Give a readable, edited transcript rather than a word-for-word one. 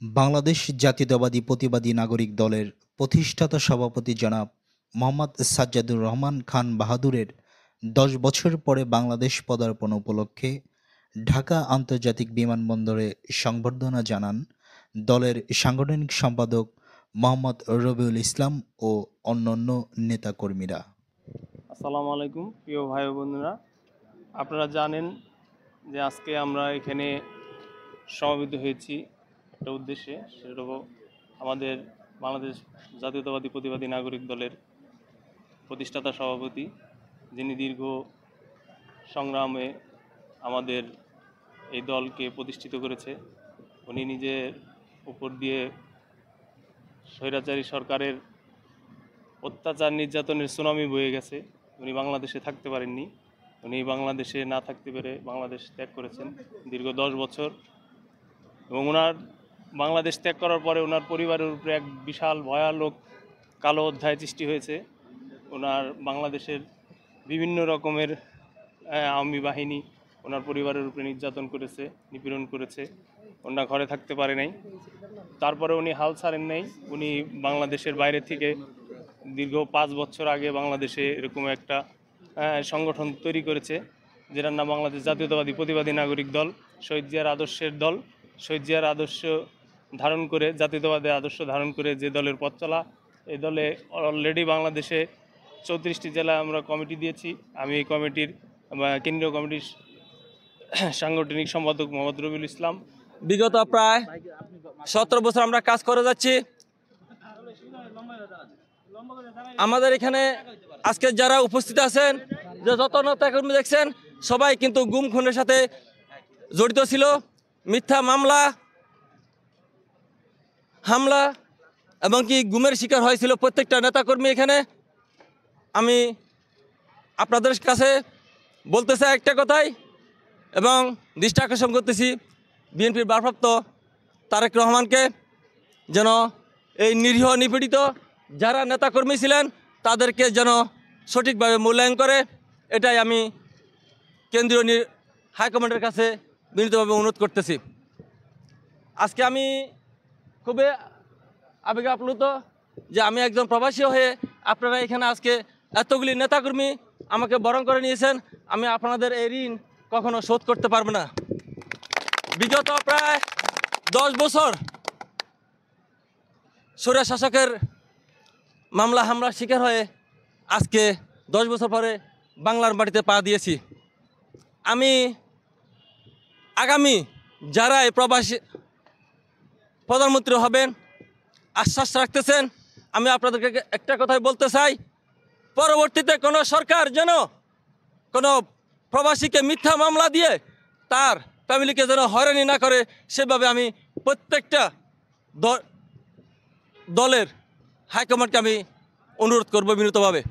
বাংলাদেশ জাতীয়তাবাদী প্রতিবাদী নাগরিক দলের প্রতিষ্ঠাতা সভাপতি জনাব মোহাম্মদ সাজ্জাদুর রহমান খান বাহাদুরের ১০ বছর পরে বাংলাদেশ পদার্পণ উপলক্ষে ঢাকা আন্তর্জাতিক বিমানবন্দরে সংবর্ধনা জানান দলের সাংগঠনিক সম্পাদক মোহাম্মদ রবিউল ইসলাম ও অন্যান্য নেতাকর্মীরা। আসসালামু আলাইকুম প্রিয় ভাই ও বন্ধুরা, আপনারা জানেন যে আজকে আমরা এখানে সমবেত হয়েছি একটা উদ্দেশ্যে। সেটা হলো আমাদের বাংলাদেশ জাতীয়তাবাদী প্রতিবাদী নাগরিক দলের প্রতিষ্ঠাতা সভাপতি, যিনি দীর্ঘ সংগ্রামে আমাদের এই দলকে প্রতিষ্ঠিত করেছে। উনি নিজের উপর দিয়ে স্বৈরাচারী সরকারের অত্যাচার নির্যাতনের সুনামি বয়ে গেছে। উনি বাংলাদেশে থাকতে পারেননি। উনি বাংলাদেশে না থাকতে পেরে বাংলাদেশ ত্যাগ করেছেন দীর্ঘ 10 বছর, এবং ওনার বাংলাদেশ ত্যাগ করার পরে ওনার পরিবারের উপরে এক বিশাল ভয়ানক কালো অধ্যায় সৃষ্টি হয়েছে। ওনার বাংলাদেশের বিভিন্ন রকমের আওয়ামী বাহিনী ওনার পরিবারের উপরে নির্যাতন করেছে, নিপীড়ন করেছে। ওনার ঘরে থাকতে পারে নাই। তারপরে উনি হাল ছাড়েন নাই। উনি বাংলাদেশের বাইরে থেকে দীর্ঘ 5 বছর আগে বাংলাদেশে এরকম একটা সংগঠন তৈরি করেছে, যেটার নাম বাংলাদেশ জাতীয়তাবাদী প্রতিবাদী নাগরিক দল। শহীদ জিয়ার আদর্শের দল। শহীদ জিয়ার আদর্শ ধারণ করে, জাতীয়তাবাদের আদর্শ ধারণ করে যে দলের পথ চলা। এই দলে অলরেডি বাংলাদেশে 34টি জেলায় আমরা কমিটি দিয়েছি। আমি এই কমিটির কেন্দ্রীয় কমিটির সাংগঠনিক সম্পাদক মোহাম্মদ রবিউল ইসলাম। বিগত প্রায় 17 বছর আমরা কাজ করে যাচ্ছি। আমাদের এখানে আজকে যারা উপস্থিত আছেন, যে যত নেতাকর্মী দেখছেন, সবাই কিন্তু গুম খুনের সাথে জড়িত ছিল। মিথ্যা মামলা, হামলা এবং কি গুমের শিকার হয়েছিল প্রত্যেকটা নেতাকর্মী এখানে। আমি আপনাদের কাছে বলতে চাই একটা কথাই, এবং দৃষ্টি আকর্ষণ করতেছি বিএনপির ভারপ্রাপ্ত তারেক রহমানকে, যেন এই নিরীহ নিপীড়িত যারা নেতাকর্মী ছিলেন তাদেরকে যেন সঠিকভাবে মূল্যায়ন করে। এটাই আমি কেন্দ্রীয় হাইকমান্ডের কাছে বিনীতভাবে অনুরোধ করতেছি। আজকে আমি খুবই আবেগে আপ্লুত যে আমি একজন প্রবাসী হয়ে আপনারা এখানে আজকে এতগুলি নেতাকর্মী আমাকে বরণ করে নিয়েছেন। আমি আপনাদের এই ঋণ কখনো শোধ করতে পারবো না। বিগত প্রায় 10 বছর স্বৈর শাসকের মামলা হামলার শিকার হয়ে আজকে 10 বছর পরে বাংলার মাটিতে পা দিয়েছি। আমি আগামী যারা এই প্রবাসী প্রধানমন্ত্রী হবেন আশ্বাস রাখতেছেন, আমি আপনাদেরকে একটা কথাই বলতে চাই, পরবর্তীতে কোনো সরকার যেন কোনো প্রবাসীকে মিথ্যা মামলা দিয়ে তার ফ্যামিলিকে যেন হয়রানি না করে, সেভাবে আমি প্রত্যেকটা দলের হাইকমান্ডকে আমি অনুরোধ করব বিনীতভাবে।